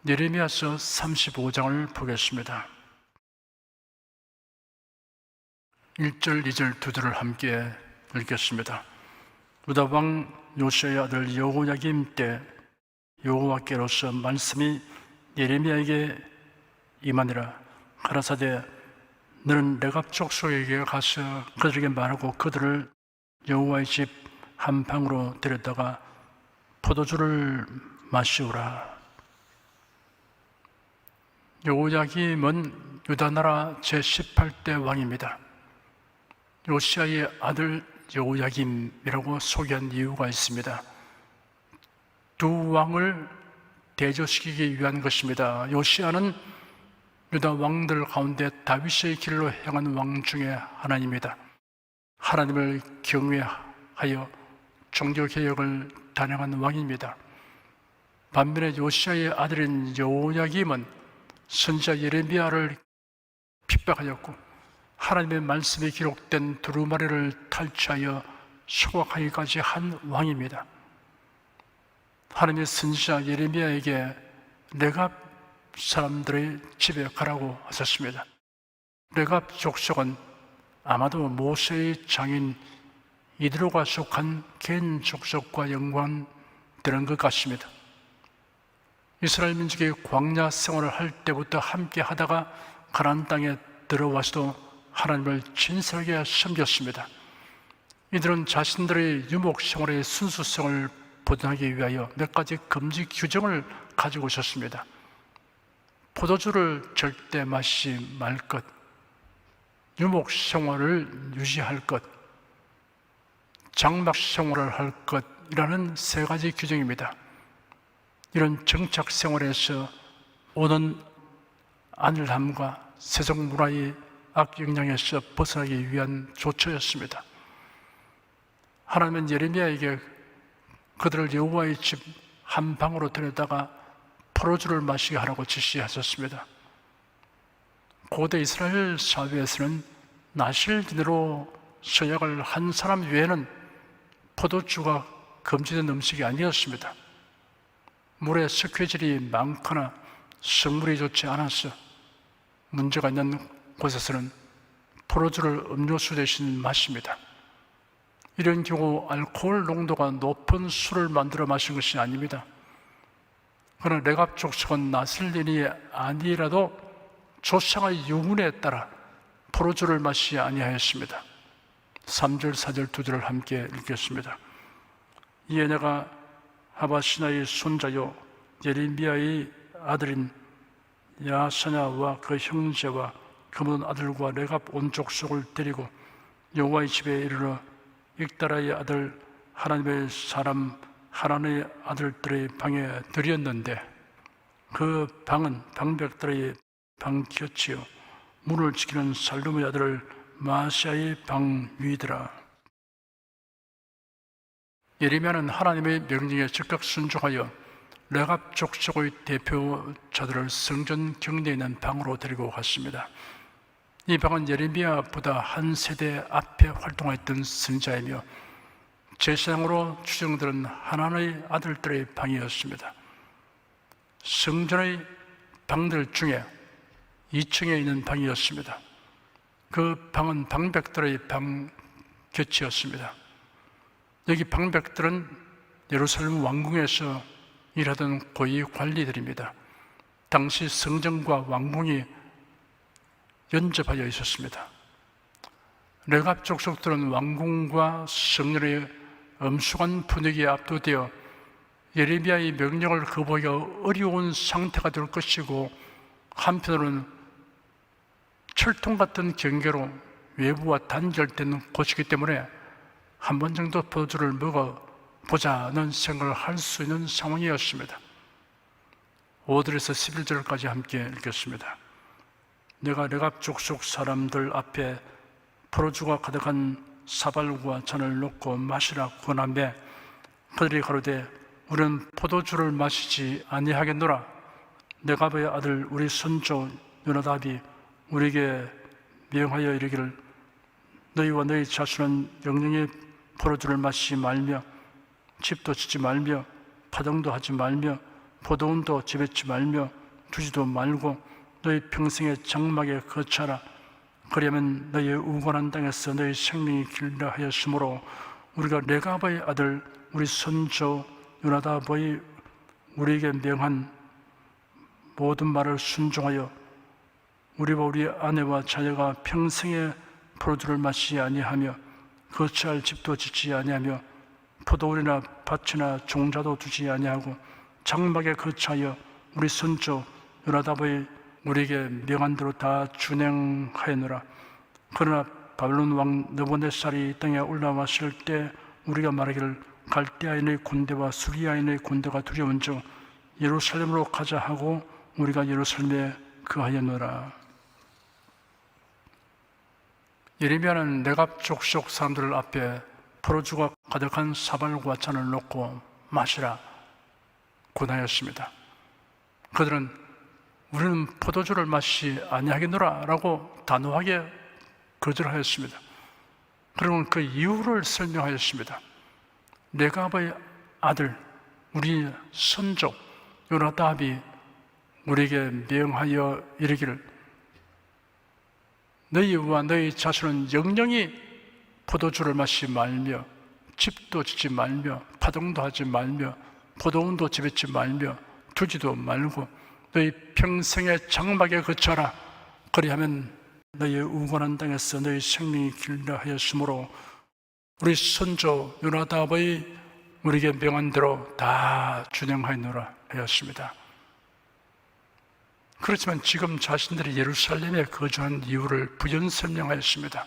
예레미야서 35장을 보겠습니다. 1절, 2절 두 절을 함께 읽겠습니다. 유다 왕 요시아의 아들 여호야김 때 여호와께로서 말씀이 예레미야에게 임하니라. 가라사대 너는 레갑 족속에게 가서 그들에게 말하고 그들을 여호와의 집 한 방으로 데려다가 포도주를 마시우라. 여호야김은 유다 나라 제18대 왕입니다. 요시아의 아들 여호야김이라고 소개한 이유가 있습니다. 두 왕을 대조시키기 위한 것입니다. 요시아는 유다 왕들 가운데 다윗의 길로 행한 왕 중에 하나입니다. 하나님을 경외하여 종교개혁을 단행한 왕입니다. 반면에 요시아의 아들인 여호야김은 선지자 예레미야를 핍박하였고 하나님의 말씀이 기록된 두루마리를 탈취하여 소각하기까지 한 왕입니다. 하나님의 선지자 예레미야에게 레갑 사람들의 집에 가라고 하셨습니다. 레갑 족속은 아마도 모세의 장인 이드로가 속한 겐 족속과 연관되는 것 같습니다. 이스라엘 민족이 광야 생활을 할 때부터 함께 하다가 가나안 땅에 들어와서도 하나님을 진실하게 섬겼습니다. 이들은 자신들의 유목 생활의 순수성을 보존하기 위하여 몇 가지 금지 규정을 가지고 있었습니다. 포도주를 절대 마시지 말 것, 유목 생활을 유지할 것, 장막 생활을 할 것이라는 세 가지 규정입니다. 이런 정착 생활에서 오는 안일함과 세속 문화의 악영향에서 벗어나기 위한 조처였습니다. 하나님은 예레미야에게 그들을 여호와의 집 한 방으로 데려다가 포도주를 마시게 하라고 지시하셨습니다. 고대 이스라엘 사회에서는 나실인으로 서약을 한 사람 외에는 포도주가 금지된 음식이 아니었습니다. 물에 석회질이 많거나 성물이 좋지 않아서 문제가 있는 곳에서는 포도주를 음료수 대신 마십니다. 이런 경우 알코올 농도가 높은 술을 만들어 마신 것이 아닙니다. 그러나 레갑 족속은 나슬린이 아니라도 조상의 유문에 따라 포도주를 마시지 아니하였습니다. 3절, 4절 두 절을 함께 읽겠습니다. 이에 내가 하바시나의 손자요 예레미야의 아들인 야사냐와 그 형제와 그 모든 아들과 레갑 온 족속을 데리고 여호와의 집에 이르러 익다라의 아들 하나님의 사람 하나님의 아들들의 방에 들였는데 그 방은 방백들의 방 곁이요 문을 지키는 살룸의 아들 마시아의 방 위더라. 예레미야는 하나님의 명령에 즉각 순종하여 레갑 족속의 대표자들을 성전 경내에 있는 방으로 데리고 갔습니다. 이 방은 예레미야보다 한 세대 앞에 활동했던 선지자이며 제사장으로 추정되는 하나님의 아들들의 방이었습니다. 성전의 방들 중에 2층에 있는 방이었습니다. 그 방은 방백들의 방 곁이었습니다. 여기 방백들은 예루살렘 왕궁에서 일하던 고위 관리들입니다. 당시 성전과 왕궁이 연접하여 있었습니다. 레갑 족속들은 왕궁과 성전의 엄숙한 분위기에 압도되어 예레미야의 명령을 거부하기가 어려운 상태가 될 것이고 한편으로는 철통 같은 경계로 외부와 단절된 곳이기 때문에 한 번 정도 포도주를 먹어보자는 생각을 할 수 있는 상황이었습니다. 5절에서 11절까지 함께 읽겠습니다. 내가 레갑 족속 사람들 앞에 포도주가 가득한 사발과 잔을 놓고 마시라 권하매 그들이 가로되 우리는 포도주를 마시지 아니하겠노라. 레갑의 아들 우리 손조 요나답이 우리에게 명하여 이르기를 너희와 너희 자손은 영영의 포도주를 마시지 말며 집도 짓지 말며 파동도 하지 말며 포도원도 지배치 말며 두지도 말고 너희 평생의 장막에 거처하라. 그러면 너희의 우건한 땅에서 너희 생명이 길다 하였으므로 우리가 레갑의 아들 우리 선조 요나답의 우리에게 명한 모든 말을 순종하여 우리와 우리 아내와 자녀가 평생에 포도주를 마시지 아니하며 거처할 집도 짓지 아니하며 포도원이나 밭이나 종자도 두지 아니하고 장막에 거처하여 우리 선조 요나답의 우리에게 명한 대로 다 준행하였노라. 그러나 바벨론 왕 느부갓네살이 이 땅에 올라왔을 때 우리가 말하기를 갈대아인의 군대와 수리아인의 군대가 두려운즉 예루살렘으로 가자 하고 우리가 예루살렘에 거하였노라. 예레미야는 레갑 족속 사람들 앞에 포도주가 가득한 사발과 잔을 놓고 마시라 권하였습니다. 그들은 우리는 포도주를 마시지 아니하겠노라 라고 단호하게 거절하였습니다. 그러면 그 이유를 설명하였습니다. 레갑의 아들 우리 선조 요나답이 우리에게 명하여 이르기를 너희와 너희 자손은 영영이 포도주를 마시지 말며 집도 짓지 말며 파동도 하지 말며 포도원도 지배치 말며 두지도 말고 너희 평생의 장막에 거쳐라. 그리하면 너희의 우건한 땅에서 너희 생명이 길다 하였으므로 우리 선조 요나답의 우리에게 명한 대로 다 준행하였노라 하였습니다. 그렇지만 지금 자신들이 예루살렘에 거주한 이유를 부연 설명하였습니다.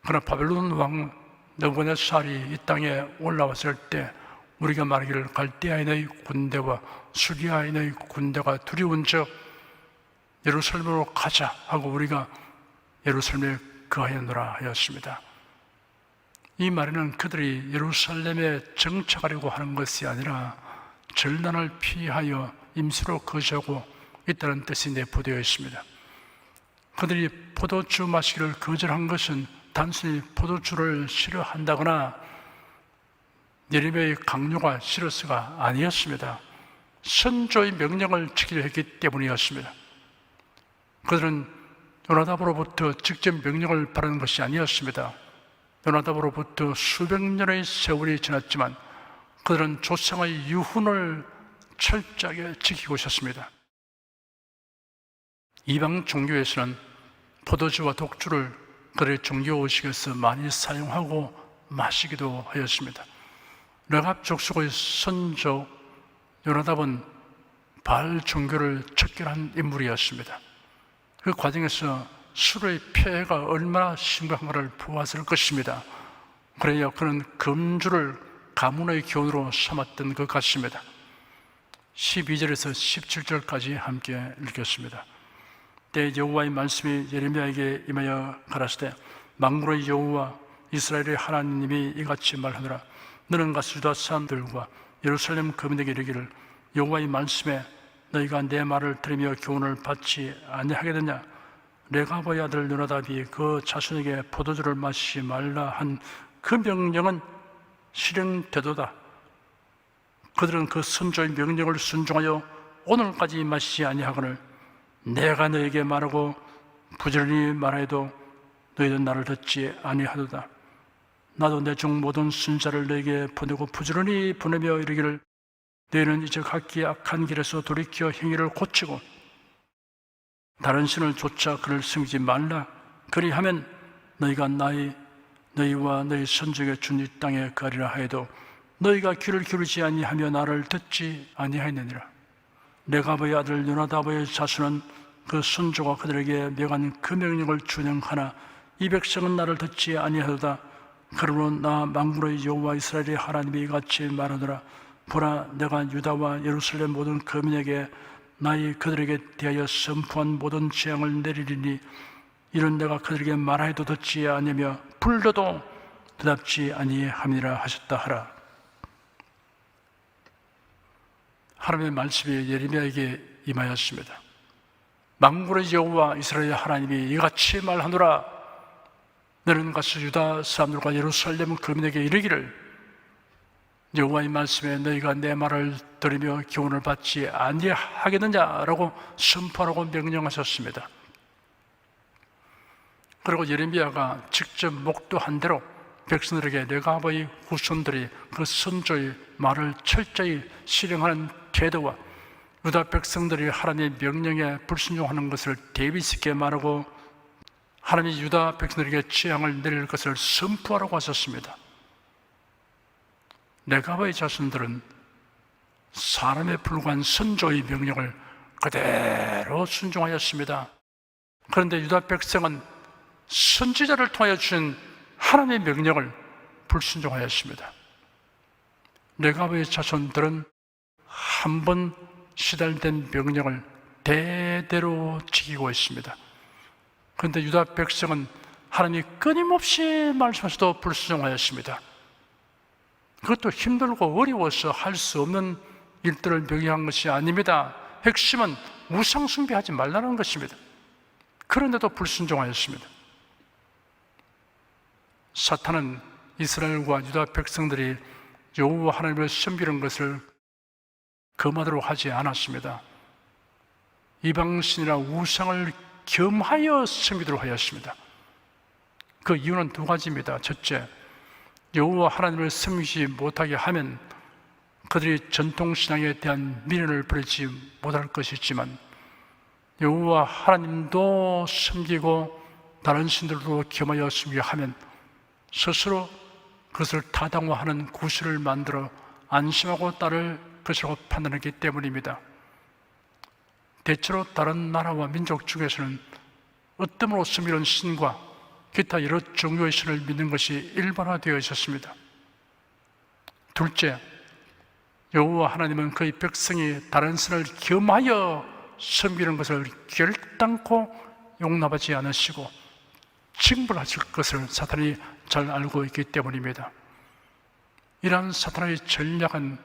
그러나 바벨론 왕 느부갓네살이 이 땅에 올라왔을 때 우리가 말하기를 갈대아인의 군대와 수리아인의 군대가 두려운즉 예루살렘으로 가자 하고 우리가 예루살렘에 거하였노라 하였습니다. 이 말에는 그들이 예루살렘에 정착하려고 하는 것이 아니라 전난을 피하여 임시로 거주하고 있다는 뜻이 내포되어 있습니다. 그들이 포도주 마시기를 거절한 것은 단순히 포도주를 싫어한다거나 예레미야의 강요가 싫어서가 아니었습니다. 선조의 명령을 지키려 했기 때문이었습니다. 그들은 요나답으로부터 직접 명령을 받은 것이 아니었습니다. 요나답으로부터 수백 년의 세월이 지났지만 그들은 조상의 유훈을 철저하게 지키고 있었습니다. 이방 종교에서는 포도주와 독주를 그들의 종교의식에서 많이 사용하고 마시기도 하였습니다. 레갑 족속의 선조 요나답은 바알 종교를 척결한 인물이었습니다. 그 과정에서 술의 폐해가 얼마나 심각한가를 보았을 것입니다. 그래야 그는 금주를 가문의 교훈으로 삼았던 것 같습니다. 12절에서 17절까지 함께 읽겠습니다. 때 여호와의 말씀이 예레미야에게 임하여 가라사대 만군의 여호와 이스라엘의 하나님이 이같이 말하노라. 너는 가서 유다 사람들과 예루살렘 거민에게 이르기를 여호와의 말씀에 너희가 내 말을 들으며 교훈을 받지 아니하겠느냐. 레갑의 아들 요나답이 그 자손에게 포도주를 마시지 말라 한 그 명령은 실행되도다. 그들은 그 선조의 명령을 순종하여 오늘까지 마시지 아니하거늘 내가 너에게 말하고 부지런히 말하여도 너희는 나를 듣지 아니하도다. 나도 내 중 모든 순자를 너에게 보내고 부지런히 보내며 이르기를 너희는 이제 각기 악한 길에서 돌이켜 행위를 고치고 다른 신을 쫓아 그를 섬기지 말라. 그리하면 너희가 너희와 너희 선족에 준 이 땅에 거하리라 하여도 너희가 귀를 기울이지 아니하며 나를 듣지 아니하였느니라. 레갑의 아들 요나답의 자손은 그 선조가 그들에게 명한 그 명령을 준행하나 이 백성은 나를 듣지 아니하도다. 그러므로 나 만군의 여호와 이스라엘의 하나님이 이같이 말하노라. 보라, 내가 유다와 예루살렘 모든 거민에게 나의 그들에게 대하여 선포한 모든 재앙을 내리리니 이는 내가 그들에게 말하여도 듣지 아니하며 불러도 대답지 아니함이라 하셨다 하라. 하나님의 말씀이 예레미야에게 임하였습니다. 만군의 여호와 이스라엘의 하나님이 이같이 말하노라. 너는 가서 유다 사람들과 예루살렘 거민에게 이르기를 여호와의 말씀에 너희가 내 말을 들으며 교훈을 받지 아니하겠느냐라고 선포하라고 명령하셨습니다. 그리고 예레미야가 직접 목도한 대로 백성들에게 레갑의 후손들이 그 선조의 말을 철저히 실행하는 태도와 유다 백성들이 하나님의 명령에 불순종하는 것을 대비시켜 말하고 하나님이 유다 백성들에게 재앙을 내릴 것을 선포하라고 하셨습니다. 레갑의 자손들은 사람에 불과한 선조의 명령을 그대로 순종하였습니다. 그런데 유다 백성은 선지자를 통하여 주신 하나님의 명령을 불순종하였습니다. 레갑의 자손들은 한 번 시달된 명령을 대대로 지키고 있습니다. 그런데 유다 백성은 하나님이 끊임없이 말씀하셔도 불순종하였습니다. 그것도 힘들고 어려워서 할 수 없는 일들을 명령한 것이 아닙니다. 핵심은 우상 숭배하지 말라는 것입니다. 그런데도 불순종하였습니다. 사탄은 이스라엘과 유다 백성들이 여호와 하나님을 섬기는 것을 금하도록 하지 않았습니다. 이방신이나 우상을 겸하여 섬기도록 하였습니다. 그 이유는 두 가지입니다. 첫째, 여호와 하나님을 섬기지 못하게 하면 그들이 전통신앙에 대한 미련을 버리지 못할 것이지만 여호와 하나님도 섬기고 다른 신들도 겸하여 섬기게 하면 스스로 그것을 타당화하는 구실을 만들어 안심하고 따를 것이라고 판단했기 때문입니다. 대체로 다른 나라와 민족 중에서는 으뜸으로 섬기는 신과 기타 여러 종교의 신을 믿는 것이 일반화되어 있었습니다. 둘째, 여호와 하나님은 그의 백성이 다른 신을 겸하여 섬기는 것을 결단코 용납하지 않으시고 징벌하실 것을 사탄이 잘 알고 있기 때문입니다. 이러한 사탄의 전략은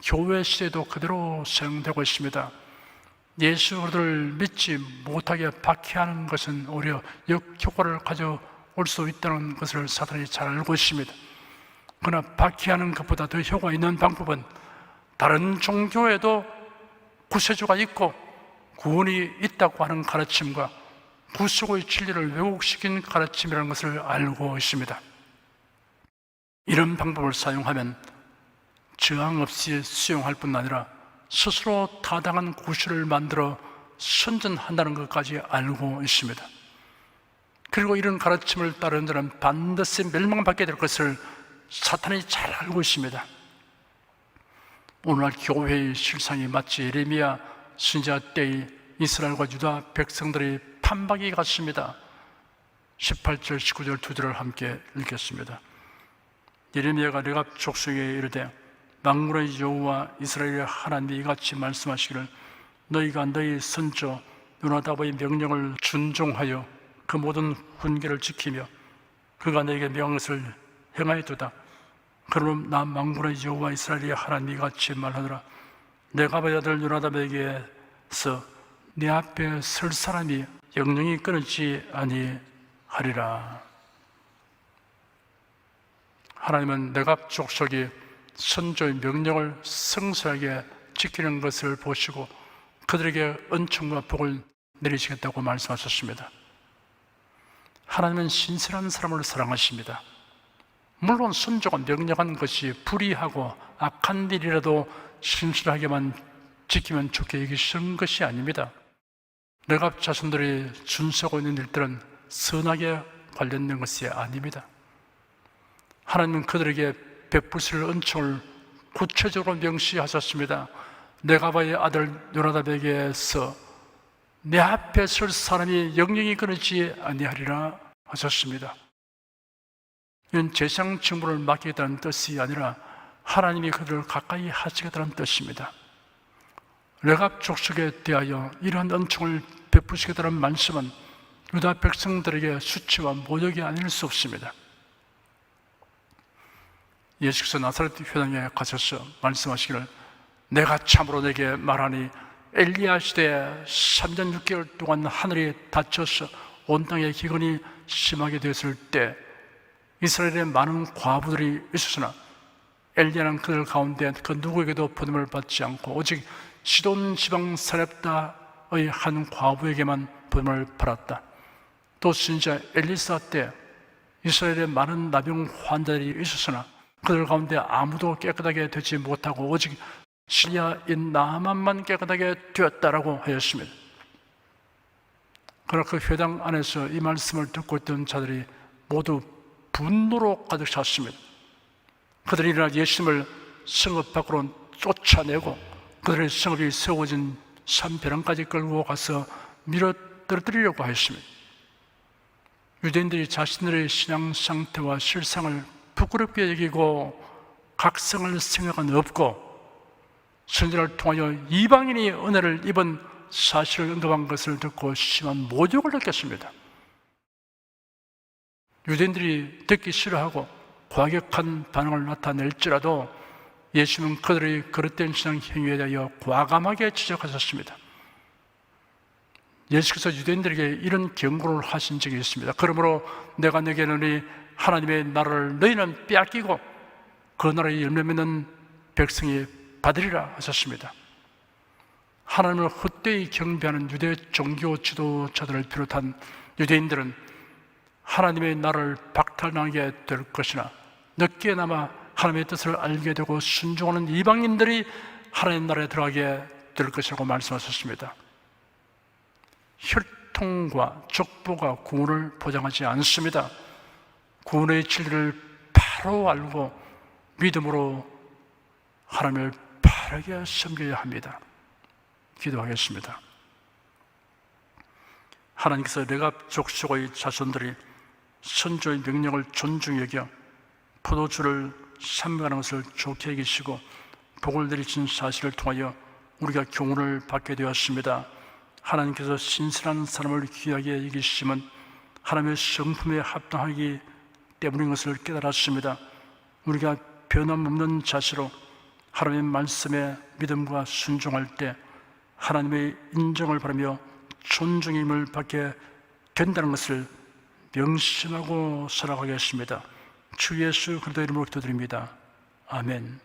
교회 시대에도 그대로 사용되고 있습니다. 예수를 믿지 못하게 박해하는 것은 오히려 역효과를 가져올 수 있다는 것을 사탄이 잘 알고 있습니다. 그러나 박해하는 것보다 더 효과 있는 방법은 다른 종교에도 구세주가 있고 구원이 있다고 하는 가르침과 구속의 진리를 왜곡시킨 가르침이라는 것을 알고 있습니다. 이런 방법을 사용하면 저항 없이 수용할 뿐 아니라 스스로 타당한 구실을 만들어 선전한다는 것까지 알고 있습니다. 그리고 이런 가르침을 따르는 자는 반드시 멸망받게 될 것을 사탄이 잘 알고 있습니다. 오늘날 교회의 실상이 마치 예레미야 선지자 때의 이스라엘과 유다 백성들의 판박이 같습니다. 18절, 19절 두 절을 함께 읽겠습니다. 예레미야가 레갑 족속에게 이르되 만군의 여호와 이스라엘의 하나님이 이같이 말씀하시기를 너희가 너희 선조 요나답의 명령을 준종하여 그 모든 훈계를 지키며 그가 너에게 명한 것을 행하여도다. 그러므로 나 만군의 여호와 이스라엘의 하나님이 이같이 말하노라. 레갑의 아들 요나답에게서 내 앞에 설 사람이 영영이 끊이지 아니하리라. 하나님은 레갑 족속이 선조의 명령을 성실하게 지키는 것을 보시고 그들에게 은총과 복을 내리시겠다고 말씀하셨습니다. 하나님은 신실한 사람을 사랑하십니다. 물론 선조가 명령한 것이 불의하고 악한 일이라도 신실하게만 지키면 좋게 여기시는 것이 아닙니다. 레갑 자손들이 준수하고 있는 일들은 선하게 관련된 것이 아닙니다. 하나님은 그들에게 베푸실 은총을 구체적으로 명시하셨습니다. 레갑의 아들 요나답에게서 내 앞에 설 사람이 영영이 끊이지 아니하리라 하셨습니다. 이는 제사장 직무를 맡기겠다는 뜻이 아니라 하나님이 그들을 가까이 하시겠다는 뜻입니다. 레갑 족속에 대하여 이러한 은총을 베푸시겠다는 말씀은 유다 백성들에게 수치와 모욕이 아닐 수 없습니다. 예수께서 나사렛 회당에 가셔서 말씀하시기를 내가 참으로 내게 말하니 엘리야 시대에 3년 6개월 동안 하늘이 닫혀서 온 땅에 기근이 심하게 되었을 때 이스라엘에 많은 과부들이 있었으나 엘리야는 그들 가운데 그 누구에게도 부름을 받지 않고 오직 시돈 지방 사렙다의 한 과부에게만 부름을 받았다. 또 진짜 엘리사 때 이스라엘에 많은 나병 환자들이 있었으나 그들 가운데 아무도 깨끗하게 되지 못하고 오직 시리아인 나만만 깨끗하게 되었다라고 하였습니다. 그러나 그 회당 안에서 이 말씀을 듣고 있던 자들이 모두 분노로 가득 찼습니다. 그들이 일어나 예수님을 성읍 밖으로 쫓아내고 그들의 성읍이 세워진 산벼랑까지 끌고 가서 밀어떨어뜨리려고 하였습니다. 유대인들이 자신들의 신앙 상태와 실상을 부끄럽게 여기고 각성을 생각은 없고 선지자를 통하여 이방인이 은혜를 입은 사실을 언급한 것을 듣고 심한 모욕을 느꼈습니다. 유대인들이 듣기 싫어하고 과격한 반응을 나타낼지라도 예수님은 그들의 그릇된 신앙 행위에 대하여 과감하게 지적하셨습니다. 예수께서 유대인들에게 이런 경고를 하신 적이 있습니다. 그러므로 내가 너에게 이르노니 하나님의 나라를 너희는 빼앗기고 그 나라의 열매 맺는 백성이 받으리라 하셨습니다. 하나님을 헛되이 경배하는 유대 종교 지도자들을 비롯한 유대인들은 하나님의 나라를 박탈당하게 될 것이나 늦게나마 하나님의 뜻을 알게 되고 순종하는 이방인들이 하나님의 나라에 들어가게 될 것이라고 말씀하셨습니다. 혈통과 족보가 구원을 보장하지 않습니다. 구원의 진리를 바로 알고 믿음으로 하나님을 바르게 섬겨야 합니다. 기도하겠습니다. 하나님께서 레갑 족속의 자손들이 선조의 명령을 존중히 여겨 포도주를 삼가하는 것을 좋게 여기시고 복을 내리신 사실을 통하여 우리가 교훈을 받게 되었습니다. 하나님께서 신실한 사람을 귀하게 여기심은 하나님의 성품에 합당하기 때문인 것을 깨달았습니다. 우리가 변함없는 자세로 하나님의 말씀에 믿음과 순종할 때 하나님의 인정을 바라며 존중임을 받게 된다는 것을 명심하고 살아가겠습니다. 주 예수 그리스도 이름으로 기도드립니다. 아멘.